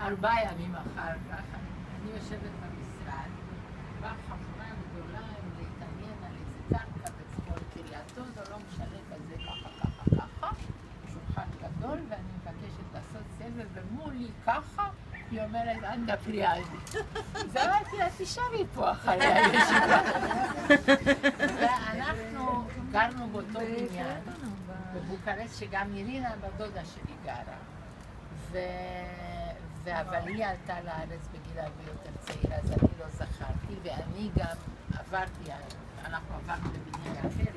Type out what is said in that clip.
4 ימים אחר כך, אני יושבת במשרד, באה חבורה גדולה להתעניין על איזה קרקע בצפון קריית אונו, לא משנה כזה ככה, שולחן גדול, ואני מבקשת לעשות סבב, ומולי ככה, היא אומרת, אל תפריע לי. אז אמרתי לה, תשארי פה אחרי הישיבה. ואנחנו גרנו באותו בניין, בבוקרשט, שגם אירינה, בדודה שלי גרה. אבל היא עלתה לארץ בגיל הרבה יותר צעיר, אז אני לא זכרתי, ואני גם עברתי, אנחנו עברנו לבניין אחר,